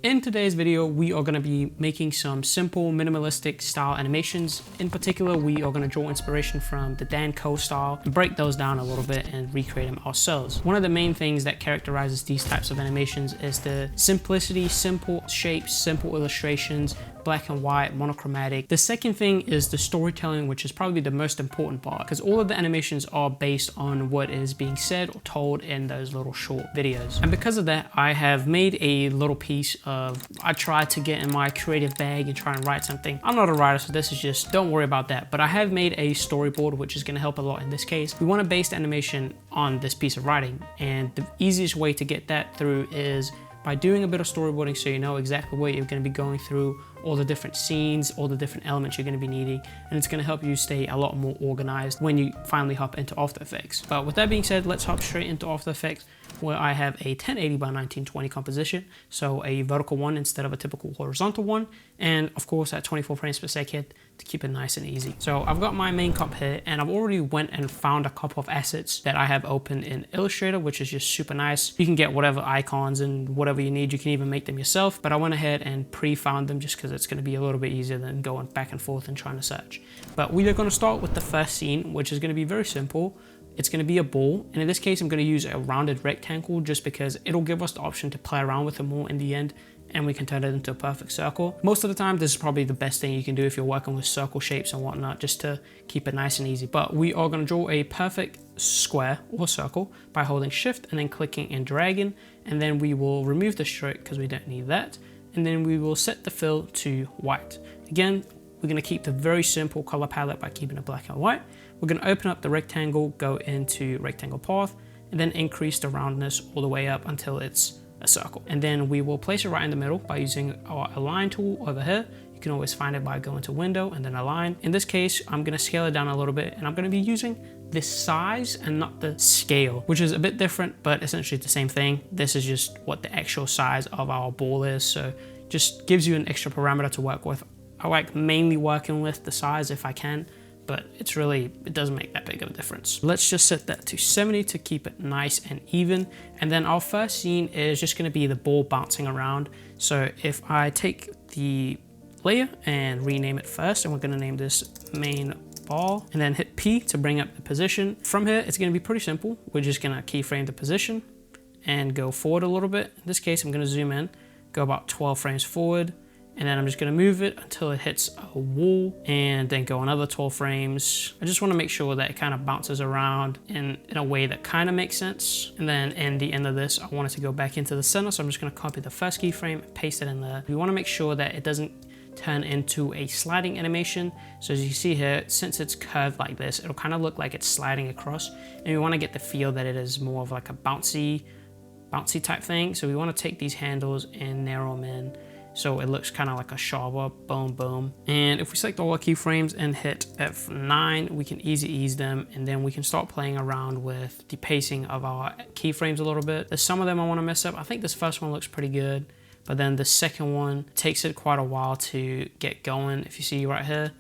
In today's video, we are going to be making some simple minimalistic style animations. In particular, we are going to draw inspiration from the Dan Co style and break those down a little bit and recreate them ourselves. One of the main things that characterizes these types of animations is the simplicity, simple shapes, simple illustrations, black and white, monochromatic. The second thing is the storytelling, which is probably the most important part, because all of the animations are based on what is being said or told in those little short videos. And because of that, I have made a little piece of, I tried to get in my creative bag and try and write something. I'm not a writer, so this is just, don't worry about that. But I have made a storyboard, which is going to help a lot in this case. We want to base the animation on this piece of writing. And the easiest way to get that through is by doing a bit of storyboarding, so you know exactly what you're going to be going through, all the different scenes, all the different elements you're going to be needing, and it's going to help you stay a lot more organized when you finally hop into After Effects. But with that being said, let's hop straight into After Effects, where I have a 1080 by 1920 composition, so a vertical one instead of a typical horizontal one, and of course at 24 frames per second to keep it nice and easy. So I've got my main comp here, and I've already went and found a couple of assets that I have open in Illustrator, which is just super nice. You can get whatever icons and whatever you need. You can even make them yourself, but I went ahead and pre-found them just because it's going to be a little bit easier than going back and forth and trying to search. But we are going to start with the first scene, which is going to be very simple. It's going to be a ball, and in this case I'm going to use a rounded rectangle just because it'll give us the option to play around with it more in the end, and we can turn it into a perfect circle. Most of the time this is probably the best thing you can do if you're working with circle shapes and whatnot, just to keep it nice and easy. But we are going to draw a perfect square or circle by holding shift and then clicking and dragging, and then we will remove the stroke because we don't need that, and then we will set the fill to white. Again, we're going to keep the very simple color palette by keeping it black and white. We're going to open up the rectangle, go into rectangle path, and then increase the roundness all the way up until it's a circle. And then we will place it right in the middle by using our align tool over here. You can always find it by going to window and then align. In this case, I'm going to scale it down a little bit, and I'm going to be using this size and not the scale, which is a bit different, but essentially the same thing. This is just what the actual size of our ball is, so just gives you an extra parameter to work with. I like mainly working with the size if I can, but it doesn't make that big of a difference. Let's just set that to 70 to keep it nice and even. And then our first scene is just going to be the ball bouncing around. So if I take the layer and rename it first, and we're going to name this main ball, and then hit P to bring up the position. From here, it's going to be pretty simple. We're just going to keyframe the position and go forward a little bit. In this case, I'm going to zoom in, go about 12 frames forward, and then I'm just going to move it until it hits a wall, and then go another 12 frames. I just want to make sure that it kind of bounces around in a way that kind of makes sense. And then in the end of this, I want it to go back into the center, so I'm just going to copy the first keyframe and paste it in there. We want to make sure that it doesn't turn into a sliding animation. So as you see here, since it's curved like this, it'll kind of look like it's sliding across, and we want to get the feel that it is more of like a bouncy type thing. So we want to take these handles and narrow them in so it looks kind of like a sharper boom boom. And if we select all our keyframes and hit F9, we can ease them, and then we can start playing around with the pacing of our keyframes a little bit. There's some of them I want to mess up. I think this first one looks pretty good, but then the second one takes it quite a while to get going. If you see right here,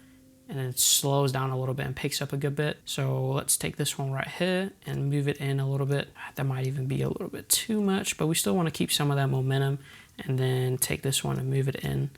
and then it slows down a little bit and picks up a good bit. So let's take this one right here and move it in a little bit. That might even be a little bit too much, but we still want to keep some of that momentum. And then take this one and move it in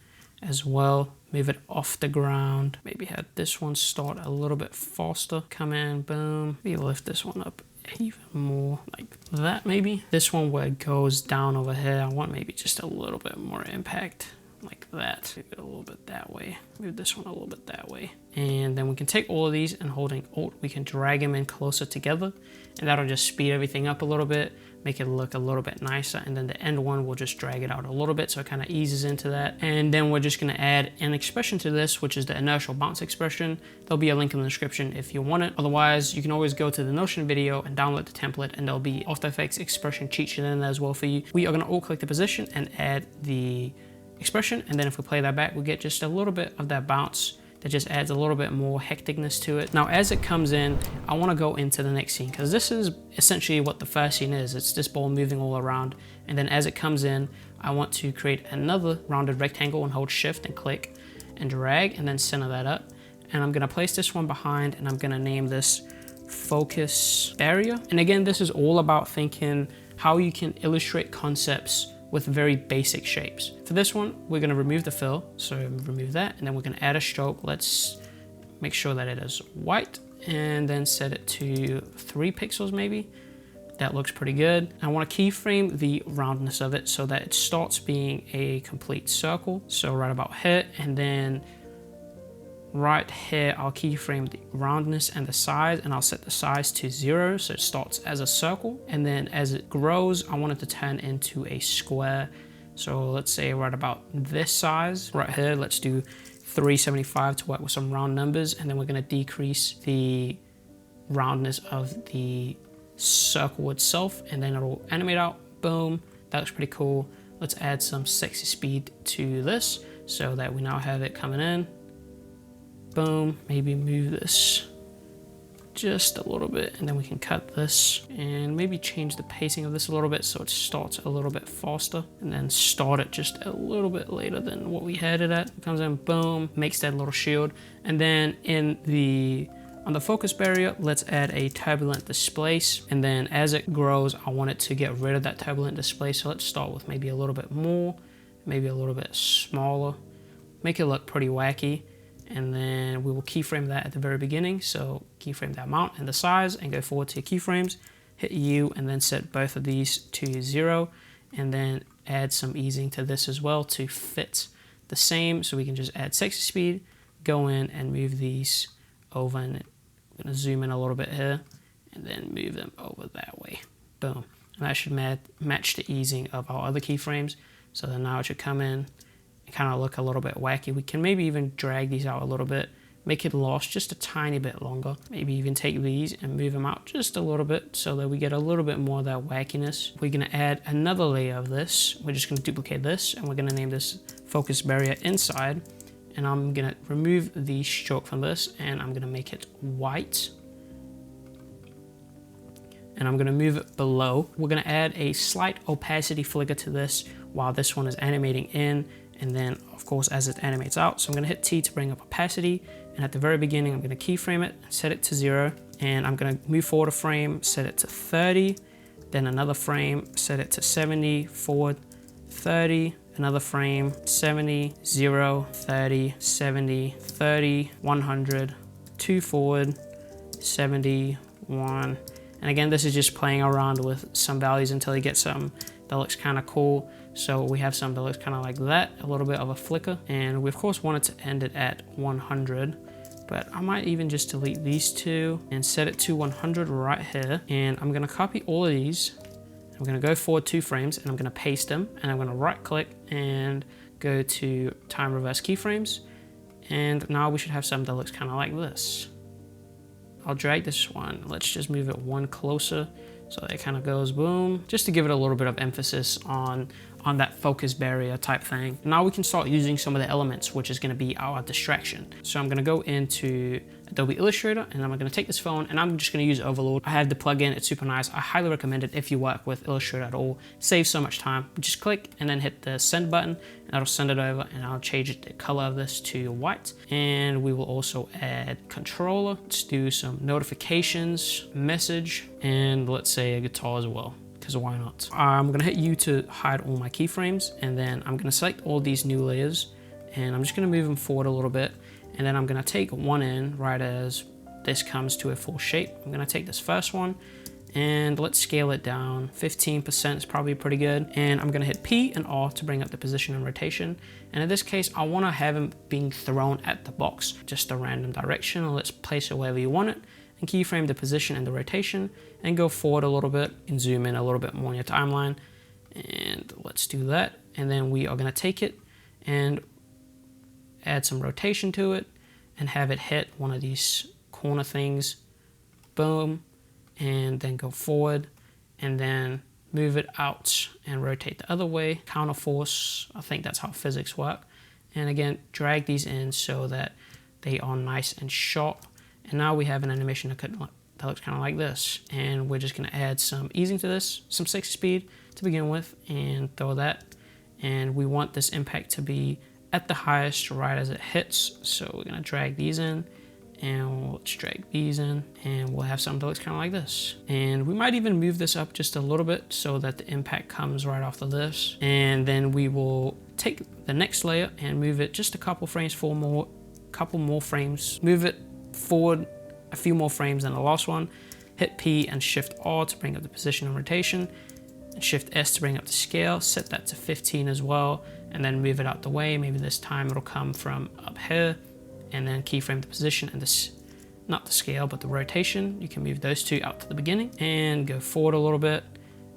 as well. Move it off the ground. Maybe have this one start a little bit faster. Come in, boom. Maybe lift this one up even more, like that maybe. This one where it goes down over here, I want maybe just a little bit more impact, like that. Move it a little bit that way. Move this one a little bit that way. And then we can take all of these, and holding Alt, we can drag them in closer together, and that'll just speed everything up a little bit, make it look a little bit nicer. And then the end one, we'll just drag it out a little bit so it kind of eases into that. And then we're just going to add an expression to this, which is the inertial bounce expression. There'll be a link in the description if you want it. Otherwise, you can always go to the Notion video and download the template, and there'll be After Effects expression cheat sheet in there as well for you. We are going to alt click the position and add the expression, and then if we play that back, we get just a little bit of that bounce that just adds a little bit more hecticness to it. Now as it comes in, I want to go into the next scene, because this is essentially what the first scene is. It's this ball moving all around, and then as it comes in, I want to create another rounded rectangle and hold shift and click and drag, and then center that up. And I'm going to place this one behind, and I'm going to name this focus barrier. And again, this is all about thinking how you can illustrate concepts with very basic shapes. For this one, we're gonna remove the fill, so remove that, and then we're gonna add a stroke. Let's make sure that it is white, and then set it to 3 pixels maybe. That looks pretty good. I want to keyframe the roundness of it so that it starts being a complete circle. So right about here, and then right here, I'll keyframe the roundness and the size, and I'll set the size to 0 so it starts as a circle. And then as it grows, I want it to turn into a square. So let's say right about this size right here, let's do 375 to work with some round numbers, and then we're going to decrease the roundness of the circle itself, and then it'll animate out. Boom, that looks pretty cool. Let's add some sexy speed to this so that we now have it coming in. Boom, maybe move this just a little bit, and then we can cut this and maybe change the pacing of this a little bit so it starts a little bit faster, and then start it just a little bit later than what we had it at. It comes in, boom, makes that little shield. And then on the focus barrier, let's add a turbulent displace, and then as it grows, I want it to get rid of that turbulent displace. So let's start with maybe a little bit more, maybe a little bit smaller, make it look pretty wacky, and then we will keyframe that at the very beginning. So keyframe the amount and the size, and go forward to your keyframes, hit U, and then set both of these to 0, and then add some easing to this as well to fit the same. So we can just add sexy speed, go in and move these over, and I'm gonna zoom in a little bit here, and then move them over that way. Boom. And that should match the easing of our other keyframes. So then now it should come in and kind of look a little bit wacky. We can maybe even drag these out a little bit, make it last just a tiny bit longer. Maybe even take these and move them out just a little bit so that we get a little bit more of that wackiness. We're gonna add another layer of this. We're just gonna duplicate this, and we're gonna name this focus barrier inside. And I'm gonna remove the stroke from this, and I'm gonna make it white. And I'm gonna move it below. We're gonna add a slight opacity flicker to this while this one is animating in, and then of course as it animates out. So I'm gonna hit T to bring up opacity, and at the very beginning, I'm gonna keyframe it, set it to 0, and I'm gonna move forward a frame, set it to 30, then another frame, set it to 70, forward, 30, another frame, 70, 0, 30, 70, 30, 100, 2 forward, 70, 1. And again, this is just playing around with some values until you get something that looks kind of cool. So we have something that looks kind of like that, a little bit of a flicker. And we of course wanted to end it at 100, but I might even just delete these two and set it to 100 right here. And I'm gonna copy all of these. I'm gonna go forward 2 frames, and I'm gonna paste them, and I'm gonna right click and go to time reverse keyframes. And now we should have something that looks kind of like this. I'll drag this one. Let's just move it one closer so that it kind of goes boom, just to give it a little bit of emphasis on that focus barrier type thing. Now we can start using some of the elements, which is gonna be our distraction. So I'm gonna go into Adobe Illustrator, and I'm gonna take this phone, and I'm just gonna use Overlord. I have the plugin, it's super nice. I highly recommend it if you work with Illustrator at all. Saves so much time. Just click and then hit the send button, and that'll send it over, and I'll change the color of this to white. And we will also add controller. Let's do some notifications, message, and let's say a guitar as well, because why not? I'm gonna hit U to hide all my keyframes, and then I'm gonna select all these new layers, and I'm just gonna move them forward a little bit, and then I'm gonna take one in right as this comes to a full shape. I'm gonna take this first one, and let's scale it down. 15% is probably pretty good. And I'm gonna hit P and R to bring up the position and rotation. And in this case, I wanna have him being thrown at the box, just a random direction. Let's place it wherever you want it, and keyframe the position and the rotation, and go forward a little bit and zoom in a little bit more on your timeline. And let's do that. And then we are gonna take it and add some rotation to it and have it hit one of these corner things, boom, and then go forward and then move it out and rotate the other way, counter force. I think that's how physics work. And again, drag these in so that they are nice and sharp. And now we have an animation that looks kind of like this. And we're just gonna add some easing to this, some 6 speed to begin with, and throw that. And we want this impact to be at the highest right as it hits. So we're gonna drag these in And let's drag these in, and we'll have something that looks kind of like this. And we might even move this up just a little bit so that the impact comes right after this. And then we will take the next layer and move it just a couple frames couple more frames, move it forward a few more frames than the last one, hit P and Shift R to bring up the position and rotation, and Shift S to bring up the scale, set that to 15 as well, and then move it out the way. Maybe this time it'll come from up here, and then keyframe the position and this, not the scale, but the rotation. You can move those two out to the beginning and go forward a little bit,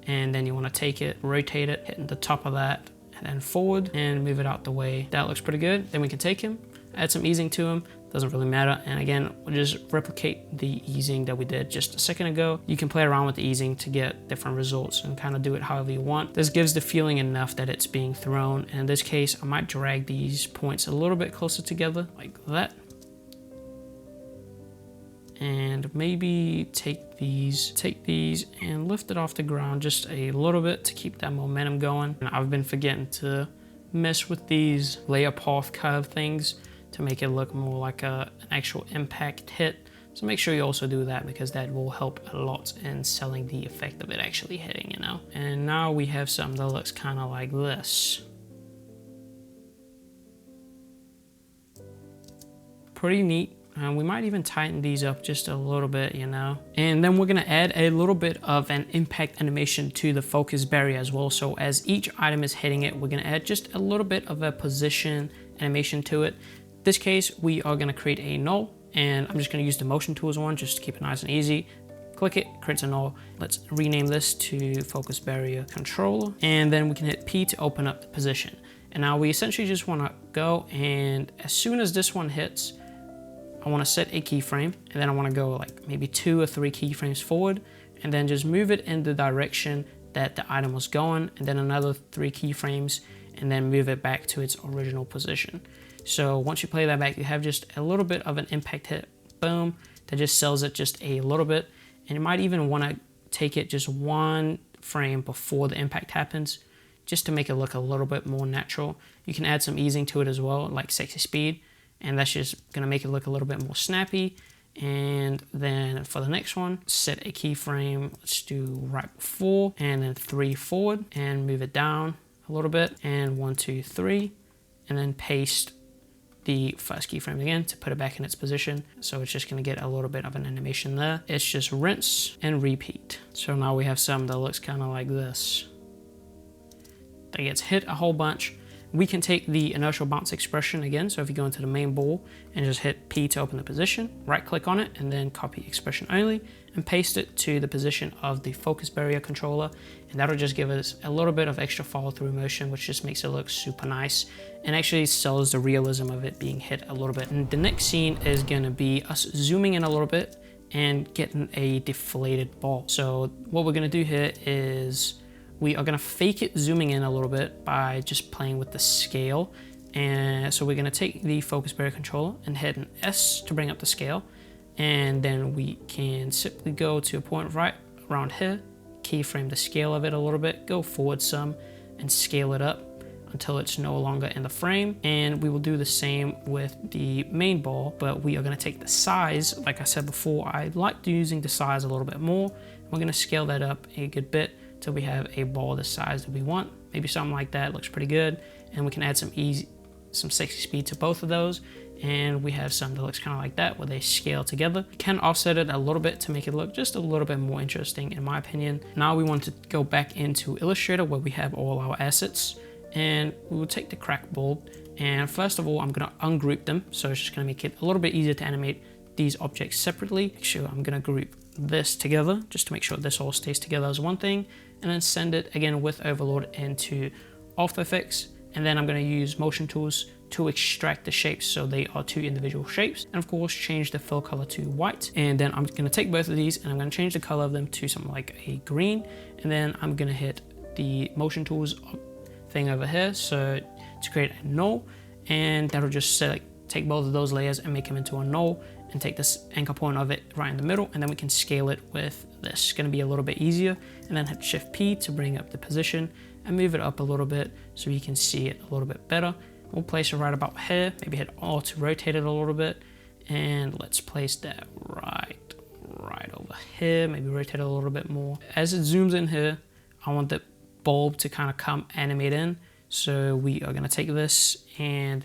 and then you want to take it, rotate it, hitting the top of that, and then forward and move it out the way. That looks pretty good. Then we can take him, add some easing to him, doesn't really matter. And again, we'll just replicate the easing that we did just a second ago. You can play around with the easing to get different results and kind of do it however you want. This gives the feeling enough that it's being thrown. And in this case, I might drag these points a little bit closer together like that. And maybe take these and lift it off the ground just a little bit to keep that momentum going. And I've been forgetting to mess with these layer path curve things to make it look more like an actual impact hit. So make sure you also do that, because that will help a lot in selling the effect of it actually hitting, you know. And now we have something that looks kind of like this. Pretty neat. And we might even tighten these up just a little bit, you know. And then we're gonna add a little bit of an impact animation to the focus barrier as well. So as each item is hitting it, we're gonna add just a little bit of a position animation to it. In this case, we are gonna create a null, and I'm just gonna use the motion tools one just to keep it nice and easy. Click it, creates a null. Let's rename this to focus barrier controller. And then we can hit P to open up the position. And now we essentially just wanna go, and as soon as this one hits, I want to set a keyframe, and then I want to go like maybe 2 or 3 keyframes forward, and then just move it in the direction that the item was going, and then another 3 keyframes, and then move it back to its original position. So once you play that back, you have just a little bit of an impact hit, boom, that just sells it just a little bit. And you might even want to take it just 1 frame before the impact happens, just to make it look a little bit more natural. You can add some easing to it as well, like sexy speed, and that's just gonna make it look a little bit more snappy. And then for the next one, set a keyframe. Let's do right before, and then 3 forward, and move it down a little bit, and 1, 2, 3, and then paste the first keyframe again to put it back in its position. So it's just gonna get a little bit of an animation there. It's just rinse and repeat. So now we have something that looks kind of like this. That gets hit a whole bunch. We can take the inertial bounce expression again. So if you go into the main ball and just hit P to open the position, right click on it, and then copy expression only and paste it to the position of the focus barrier controller. And that'll just give us a little bit of extra follow through motion, which just makes it look super nice and actually sells the realism of it being hit a little bit. And the next scene is gonna be us zooming in a little bit and getting a deflated ball. So what we're gonna do here is we are gonna fake it zooming in a little bit by just playing with the scale. And so we're gonna take the focus barrier controller and hit an S to bring up the scale. And then we can simply go to a point right around here, keyframe the scale of it a little bit, go forward some, and scale it up until it's no longer in the frame. And we will do the same with the main ball, but we are gonna take the size. Like I said before, I like using the size a little bit more. We're gonna scale that up a good bit till we have a ball the size that we want. Maybe something like that looks pretty good. And we can add some sexy speed to both of those. And we have something that looks kind of like that where they scale together. You can offset it a little bit to make it look just a little bit more interesting, in my opinion. Now we want to go back into Illustrator where we have all our assets, and we will take the crack bulb. And first of all, I'm gonna ungroup them. So it's just gonna make it a little bit easier to animate these objects separately. Actually, I'm gonna group this together just to make sure this all stays together as one thing, and then send it again with overlord into After Effects. And then I'm going to use motion tools to extract the shapes so they are 2 individual shapes, and of course change the fill color to white. And then I'm going to take both of these and I'm going to change the color of them to something like a green, and then I'm going to hit the motion tools thing over here so to create a null, and that'll just take both of those layers and make them into a null, and take this anchor point of it right in the middle, and then we can scale it with this. It's gonna be a little bit easier. And then hit Shift P to bring up the position and move it up a little bit so you can see it a little bit better. We'll place it right about here, maybe hit R to rotate it a little bit, And let's place that right over here, maybe rotate it a little bit more. As it zooms in here, I want the bulb to kind of come animate in. So we are going to take this and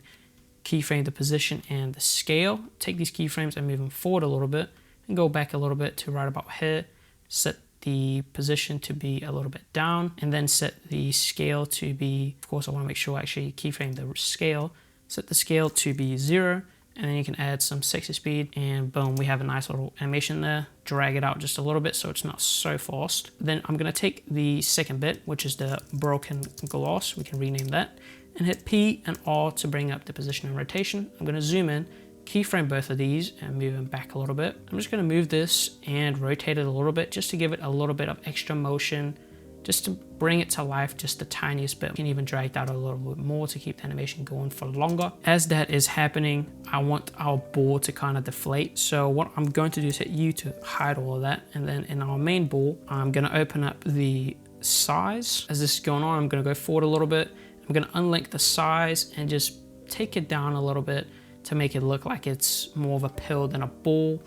keyframe the position and the scale. Take these keyframes and move them forward a little bit and go back a little bit to right about here. Set the position to be a little bit down and then set the scale to be, of course I want to make sure I actually keyframe the scale. Set the scale to be 0. And then you can add some sexy speed and boom, we have a nice little animation there. Drag it out just a little bit so it's not so fast. Then I'm gonna take the second bit, which is the broken gloss, we can rename that, and hit P and R to bring up the position and rotation. I'm gonna zoom in, keyframe both of these and move them back a little bit. I'm just gonna move this and rotate it a little bit just to give it a little bit of extra motion, just to bring it to life just the tiniest bit. You can even drag that a little bit more to keep the animation going for longer. As that is happening, I want our ball to kind of deflate. So what I'm going to do is hit U to hide all of that. And then in our main ball, I'm gonna open up the size. As this is going on, I'm gonna go forward a little bit. I'm gonna unlink the size and just take it down a little bit to make it look like it's more of a pill than a ball.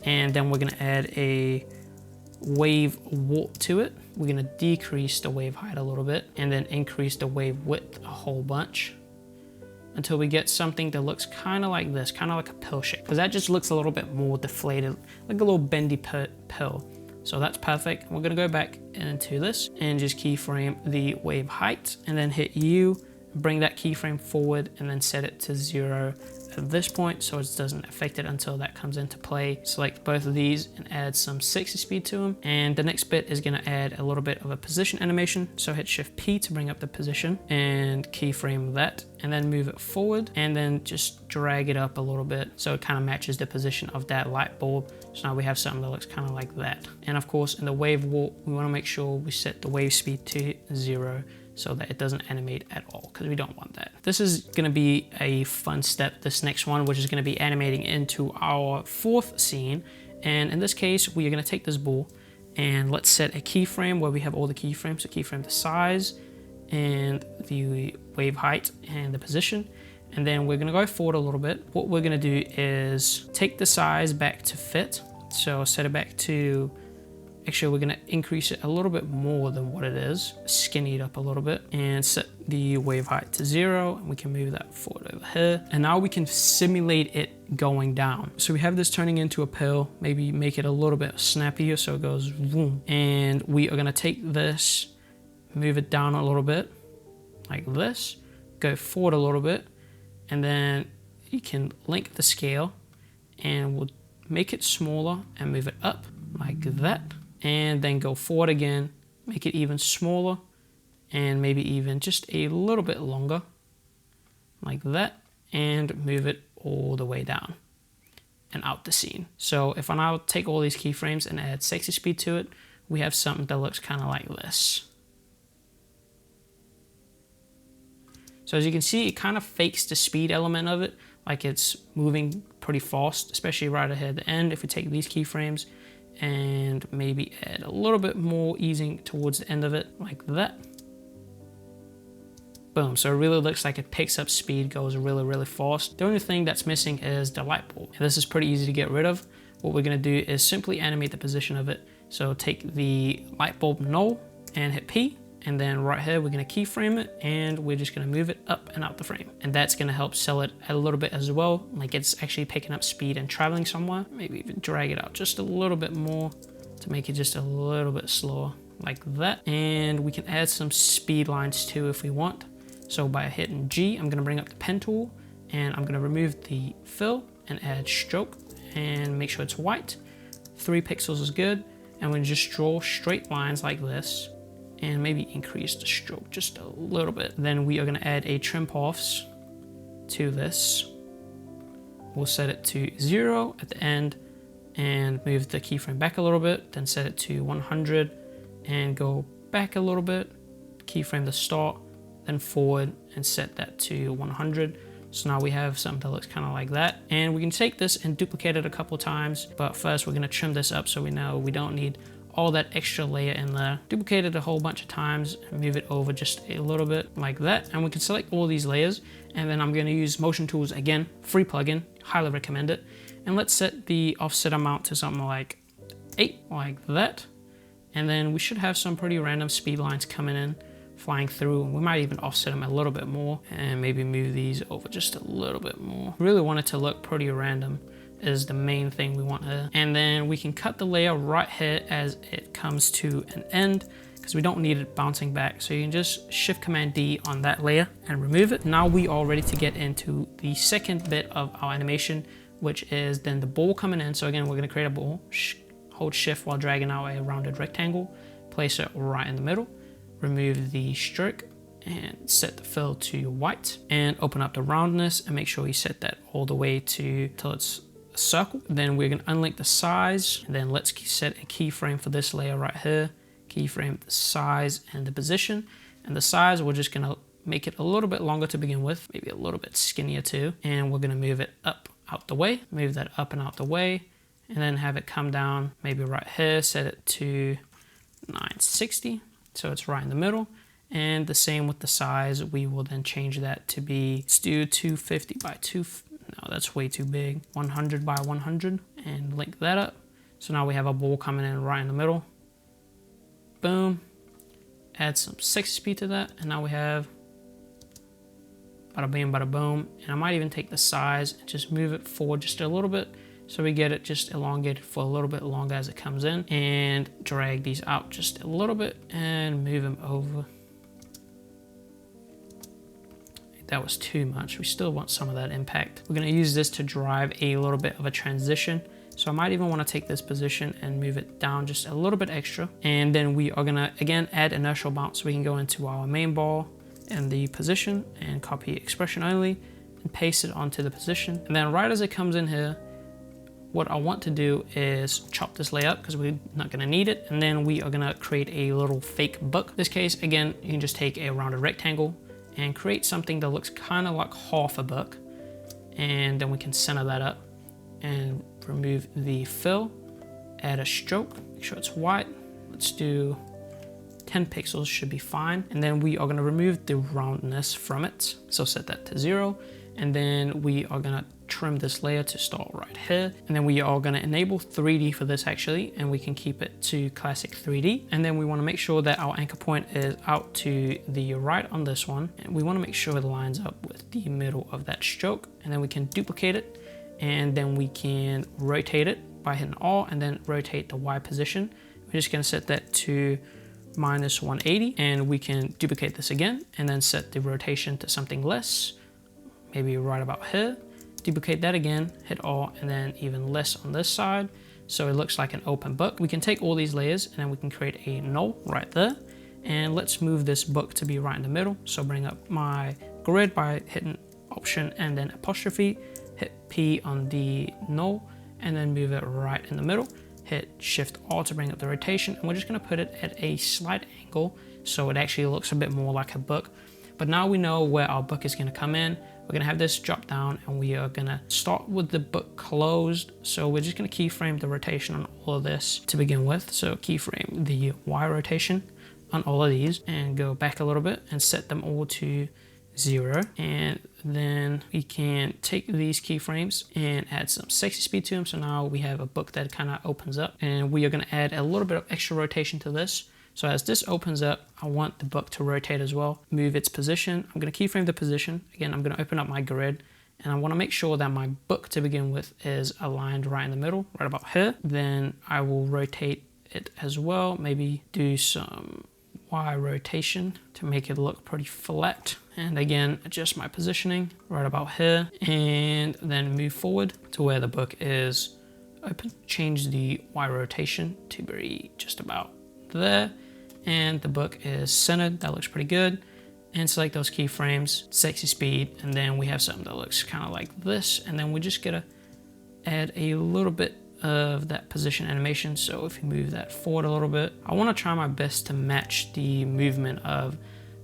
And then we're gonna add a wave warp to it. We're gonna decrease the wave height a little bit and then increase the wave width a whole bunch until we get something that looks kind of like this, kind of like a pill shape, because that just looks a little bit more deflated, like a little bendy pill. So that's perfect. We're gonna go back into this and just keyframe the wave height and then hit U, bring that keyframe forward and then set it to 0 at this point so it doesn't affect it until that comes into play. Select both of these and add some sexy speed to them. And the next bit is gonna add a little bit of a position animation. So hit Shift P to bring up the position and keyframe that and then move it forward and then just drag it up a little bit so it kind of matches the position of that light bulb. So now we have something that looks kind of like that. And of course in the wave warp, we wanna make sure we set the wave speed to 0 so that it doesn't animate at all, because we don't want that. This is gonna be a fun step, this next one, which is gonna be animating into our fourth scene. And in this case, we are gonna take this ball and let's set a keyframe where we have all the keyframes. So keyframe the size and the wave height and the position. And then we're gonna go forward a little bit. What we're gonna do is take the size back to fit. So set it back to, actually, we're gonna increase it a little bit more than what it is, skinny it up a little bit, and set the wave height to 0, and we can move that forward over here. And now we can simulate it going down. So we have this turning into a pill, maybe make it a little bit snappier so it goes boom. And we are gonna take this, move it down a little bit, like this, go forward a little bit, and then you can link the scale, and we'll make it smaller and move it up like that. And then go forward again, make it even smaller and maybe even just a little bit longer like that, and move it all the way down and out the scene. So if I now take all these keyframes and add sexy speed to it, we have something that looks kind of like this. So as you can see, it kind of fakes the speed element of it, like it's moving pretty fast, especially right ahead at the end. If we take these keyframes and maybe add a little bit more easing towards the end of it, like that. Boom, so it really looks like it picks up speed, goes really, really fast. The only thing that's missing is the light bulb. And this is pretty easy to get rid of. What we're gonna do is simply animate the position of it. So take the light bulb null and hit P, and then right here, we're gonna keyframe it and we're just gonna move it up and out the frame. And that's gonna help sell it a little bit as well. Like it's actually picking up speed and traveling somewhere. Maybe even drag it out just a little bit more to make it just a little bit slower like that. And we can add some speed lines too if we want. So by hitting G, I'm gonna bring up the pen tool and I'm gonna remove the fill and add stroke and make sure it's white. 3 pixels is good. And we're gonna just draw straight lines like this, and maybe increase the stroke just a little bit. Then we are gonna add a trim paths to this. We'll set it to 0 at the end and move the keyframe back a little bit, then set it to 100 and go back a little bit, keyframe the start, then forward and set that to 100. So now we have something that looks kind of like that. And we can take this and duplicate it a couple times, but first we're gonna trim this up so we know we don't need all that extra layer in there. Duplicate it a whole bunch of times and move it over just a little bit like that. And we can select all these layers, and then I'm gonna use Motion Tools again, free plugin, highly recommend it. And let's set the offset amount to something like 8, like that. And then we should have some pretty random speed lines coming in, flying through. We might even offset them a little bit more and maybe move these over just a little bit more. Really want it to look pretty random is the main thing we want here. And then we can cut the layer right here as it comes to an end, because we don't need it bouncing back. So you can just Shift Command D on that layer and remove it. Now we are ready to get into the second bit of our animation, which is then the ball coming in. So again, we're gonna create a ball, hold Shift while dragging out a rounded rectangle, place it right in the middle, remove the stroke and set the fill to white, and open up the roundness and make sure you set that all the way till it's a circle. Then we're gonna unlink the size, and then let's set a keyframe for this layer right here. Keyframe the size and the position. And the size, we're just gonna make it a little bit longer to begin with, maybe a little bit skinnier too. And we're gonna move it up out the way, move that up and out the way, and then have it come down maybe right here, set it to 960, so it's right in the middle. And the same with the size, we will then change that to be, let's do 250 by 2, no, that's way too big, 100 by 100, and link that up. So now we have a ball coming in right in the middle. Boom, add some 6 speed to that, and now we have bada bing, bada boom. And I might even take the size and just move it forward just a little bit, so we get it just elongated for a little bit longer as it comes in, and drag these out just a little bit and move them over. That was too much. We still want some of that impact. We're gonna use this to drive a little bit of a transition. So I might even wanna take this position and move it down just a little bit extra. And then we are gonna, again, add inertial bounce. So we can go into our main ball and the position and copy expression only and paste it onto the position. And then right as it comes in here, what I want to do is chop this layer up because we're not gonna need it. And then we are gonna create a little fake book. In this case, again, you can just take a rounded rectangle and create something that looks kind of like half a book. And then we can center that up and remove the fill, add a stroke, make sure it's white. Let's do 10 pixels, should be fine. And then we are gonna remove the roundness from it. So set that to 0. And then we are gonna trim this layer to start right here. And then we are gonna enable 3D for this actually, and we can keep it to classic 3D. And then we wanna make sure that our anchor point is out to the right on this one. And we wanna make sure it lines up with the middle of that stroke. And then we can duplicate it, and then we can rotate it by hitting R, and then rotate the Y position. We're just gonna set that to -180, and we can duplicate this again, and then set the rotation to something less, maybe right about here. Duplicate that again, hit R, and then even less on this side, so it looks like an open book. We can take all these layers, and then we can create a null right there. And let's move this book to be right in the middle. So bring up my grid by hitting Option and then apostrophe, hit P on the null, and then move it right in the middle. Hit Shift R to bring up the rotation, and we're just gonna put it at a slight angle so it actually looks a bit more like a book. But now we know where our book is gonna come in. We're gonna have this drop down, and we are gonna start with the book closed. So we're just gonna keyframe the rotation on all of this to begin with. So keyframe the Y rotation on all of these and go back a little bit and set them all to 0. And then we can take these keyframes and add some sexy speed to them. So now we have a book that kind of opens up, and we are gonna add a little bit of extra rotation to this. So as this opens up, I want the book to rotate as well. Move its position. I'm gonna keyframe the position. Again, I'm gonna open up my grid, and I wanna make sure that my book to begin with is aligned right in the middle, right about here. Then I will rotate it as well. Maybe do some Y rotation to make it look pretty flat. And again, adjust my positioning right about here, and then move forward to where the book is open. Change the Y rotation to be just about there, and the book is centered. That looks pretty good. And select those keyframes, sexy speed, and then we have something that looks kind of like this. And then we just gotta add a little bit of that position animation. So if you move that forward a little bit, I want to try my best to match the movement of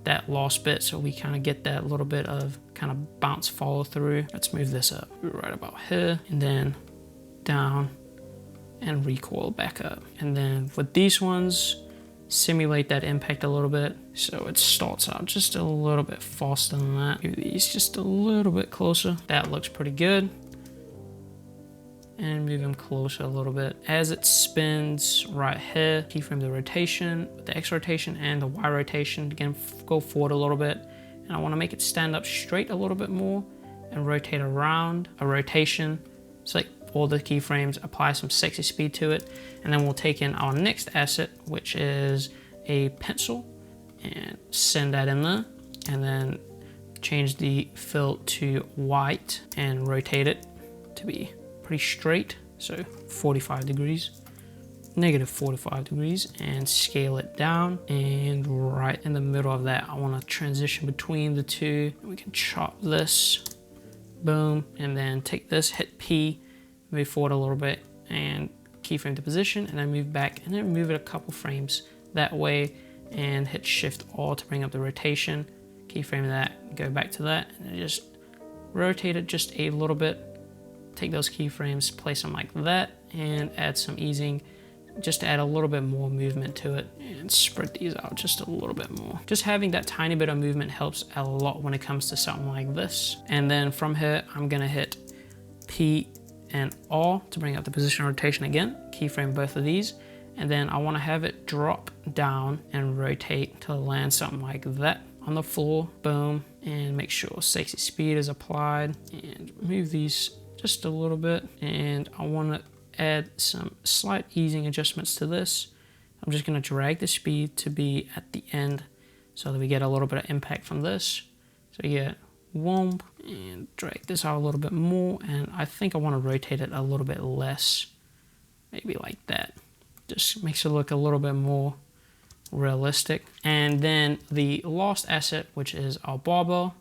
that last bit, so we kind of get that little bit of kind of bounce follow through. Let's move this up right about here, and then down and recoil back up. And then with these ones, simulate that impact a little bit so it starts out just a little bit faster than that. Move these just a little bit closer. That looks pretty good. and move him closer a little bit. As it spins right here, keyframe the rotation, the X rotation and the Y rotation. Again, go forward a little bit. And I want to make it stand up straight a little bit more and rotate around a rotation. So like all the keyframes, apply some sexy speed to it. And then we'll take in our next asset, which is a pencil, and send that in there. And then change the fill to white and rotate it to be pretty straight. So 45 degrees. Negative 45 degrees, and scale it down. And right in the middle of that, I want to transition between the two. We can chop this, boom, and then take this, hit P, move forward a little bit, and keyframe the position, and then move back, and then move it a couple frames that way, and hit Shift All to bring up the rotation. Keyframe that, go back to that, and just rotate it just a little bit. Take those keyframes, place them like that, and add some easing, just to add a little bit more movement to it, and spread these out just a little bit more. Just having that tiny bit of movement helps a lot when it comes to something like this. And then from here, I'm gonna hit P and R to bring up the position rotation again, keyframe both of these, and then I wanna have it drop down and rotate to land something like that on the floor, boom, and make sure sexy speed is applied, and move these just a little bit, and I wanna add some slight easing adjustments to this. I'm just gonna drag the speed to be at the end so that we get a little bit of impact from this. So you get womp, and drag this out a little bit more, and I think I wanna rotate it a little bit less, maybe like that. Just makes it look a little bit more realistic. And then the last asset, which is our barbell,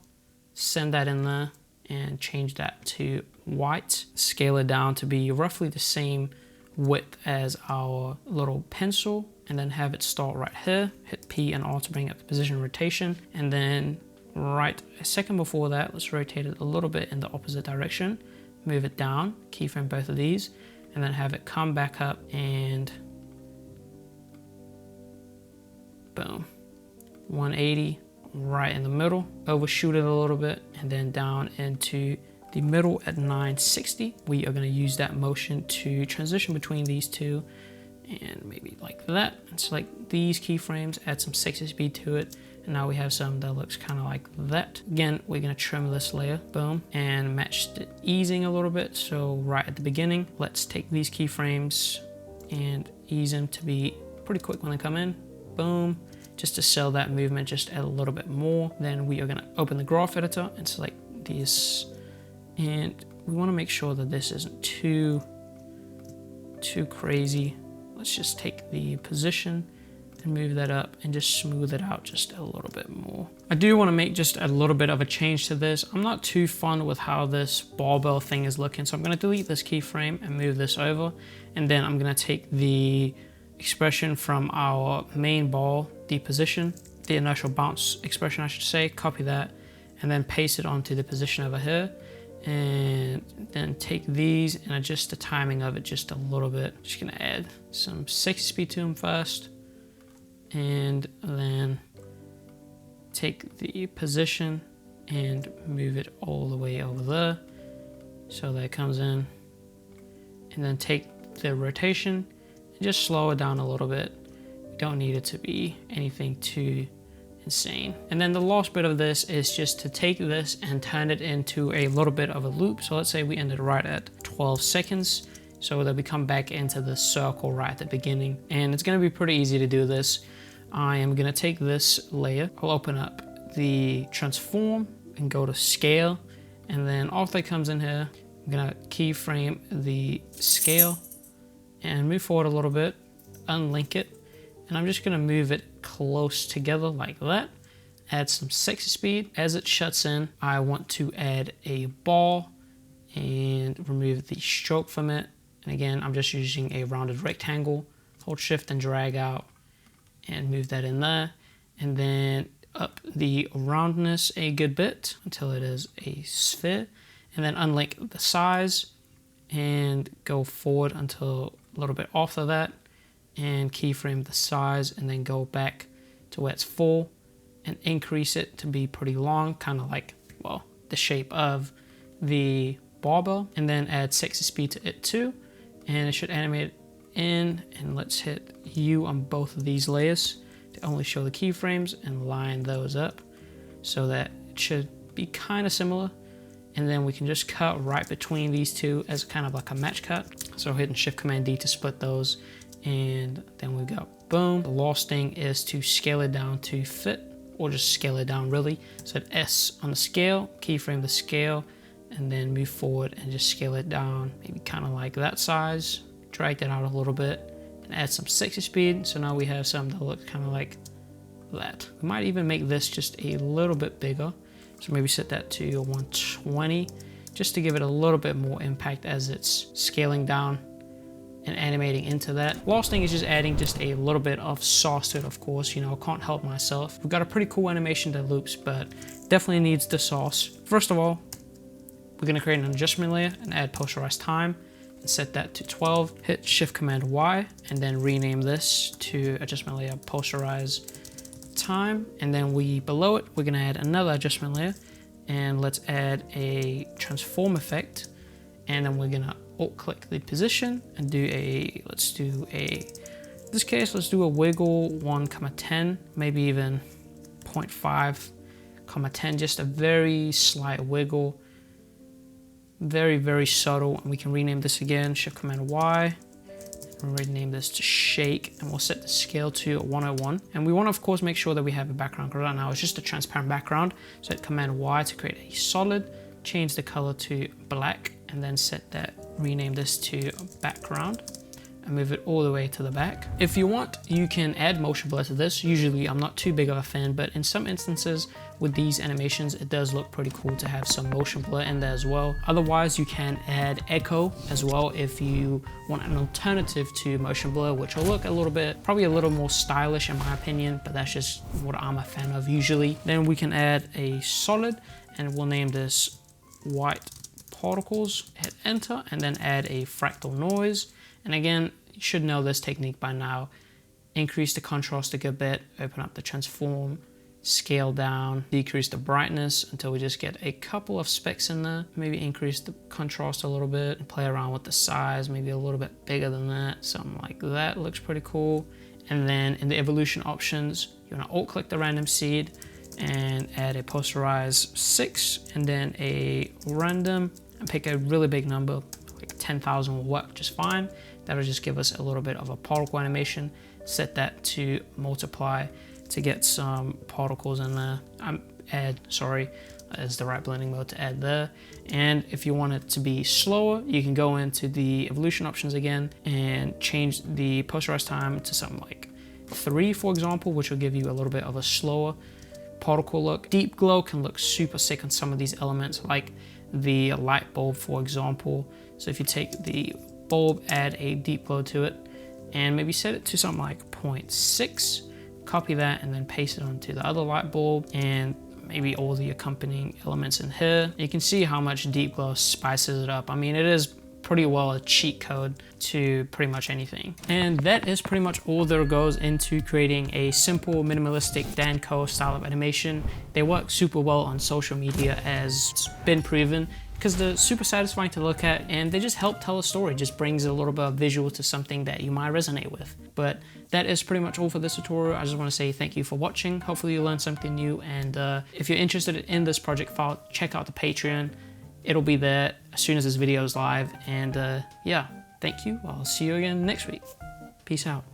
send that in there and change that to white. Scale it down to be roughly the same width as our little pencil, and then have it start right here. Hit P and R to bring up the position rotation, and then right a second before that, let's rotate it a little bit in the opposite direction. Move it down, keyframe both of these, and then have it come back up and boom, 180 right in the middle. Overshoot it a little bit, and then down into the middle at 960. We are going to use that motion to transition between these two, and maybe like that, and select these keyframes, add some sexy speed to it, and now we have something that looks kind of like that. Again, we're going to trim this layer, boom, and match the easing a little bit. So right at the beginning, let's take these keyframes and ease them to be pretty quick when they come in, boom, just to sell that movement just a little bit more. Then we are going to open the graph editor and select this, and we want to make sure that this isn't too crazy. Let's just take the position and move that up and just smooth it out just a little bit more. I do want to make just a little bit of a change to this. I'm not too fond with how this barbell thing is looking, so I'm going to delete this keyframe and move this over, and then I'm going to take the expression from our main ball, the position, the inertial bounce expression I should say, copy that, and then paste it onto the position over here, and then take these and adjust the timing of it just a little bit. Just gonna add some sexy speed to them first, and then take the position and move it all the way over there so that it comes in, and then take the rotation and just slow it down a little bit. We don't need it to be anything too insane. And then the last bit of this is just to take this and turn it into a little bit of a loop. So let's say we ended right at 12 seconds, so that we come back into the circle right at the beginning. And it's going to be pretty easy to do this. I am going to take this layer, I'll open up the transform and go to scale, and then after it comes in here, I'm going to keyframe the scale and move forward a little bit, unlink it, and I'm just going to move it close together like that. Add some sexy speed. As it shuts in, I want to add a ball and remove the stroke from it. And again, I'm just using a rounded rectangle. Hold shift and drag out and move that in there, and then up the roundness a good bit until it is a sphere, and then unlink the size and go forward until a little bit after that, and keyframe the size, and then go back to where it's full and increase it to be pretty long, kind of like, well, the shape of the barbell, and then add sexy speed to it too. And it should animate in, and let's hit U on both of these layers to only show the keyframes and line those up so that it should be kind of similar. And then we can just cut right between these two as kind of like a match cut. So hitting Shift Command D to split those, and then we go boom. The last thing is to scale it down to fit, or just scale it down really. So hit S on the scale, keyframe the scale, and then move forward and just scale it down, maybe kind of like that size. Drag that out a little bit and add some sexy speed. So now we have something that looks kind of like that. We might even make this just a little bit bigger. So maybe set that to 120 just to give it a little bit more impact as it's scaling down and animating into that. Last thing is just adding just a little bit of sauce to it, of course. You know, I can't help myself. We've got a pretty cool animation that loops, but definitely needs the sauce. First of all, we're gonna create an adjustment layer and add posterized time and set that to 12. Hit Shift Command Y and then rename this to adjustment layer posterize time. And then below it, we're gonna add another adjustment layer, and let's add a transform effect. And then we're gonna alt click the position and do in this case, let's do a wiggle 1,10, maybe even 0.5,10, just a very slight wiggle. Very, very subtle. And we can rename this again, Shift Command Y. We'll rename this to shake, and we'll set the scale to 101. And we want to, of course, make sure that we have a background, because right now it's just a transparent background. So hit Command Y to create a solid, change the color to black, and then rename this to background and move it all the way to the back. If you want, you can add motion blur to this. Usually I'm not too big of a fan, but in some instances with these animations, it does look pretty cool to have some motion blur in there as well. Otherwise, you can add echo as well if you want an alternative to motion blur, which will look probably a little more stylish in my opinion, but that's just what I'm a fan of usually. Then we can add a solid, and we'll name this white particles, hit enter, and then add a fractal noise. And again, you should know this technique by now. Increase the contrast a good bit, open up the transform, scale down, decrease the brightness until we just get a couple of specks in there. Maybe increase the contrast a little bit and play around with the size, maybe a little bit bigger than that. Something like that looks pretty cool. And then in the evolution options, you want to alt click the random seed and add a posterize 6 and then a random, and pick a really big number, like 10,000 will work just fine. That'll just give us a little bit of a particle animation. Set that to multiply to get some particles in there. Is the right blending mode to add there. And if you want it to be slower, you can go into the evolution options again and change the posterized time to something like 3, for example, which will give you a little bit of a slower particle look. Deep glow can look super sick on some of these elements, like the light bulb, for example. So if you take the bulb, add a deep glow to it, and maybe set it to something like 0.6, copy that and then paste it onto the other light bulb and maybe all the accompanying elements in here. You can see how much deep glow spices it up. I mean, it is pretty well a cheat code to pretty much anything. And that is pretty much all there goes into creating a simple minimalistic Dan Co style of animation. They work super well on social media, as it's been proven, because they're super satisfying to look at and they just help tell a story. Just brings a little bit of visual to something that you might resonate with. But that is pretty much all for this tutorial. I just want to say thank you for watching. Hopefully you learned something new, and if you're interested in this project file, check out the Patreon. It'll be there as soon as this video is live. And yeah, thank you. I'll see you again next week. Peace out.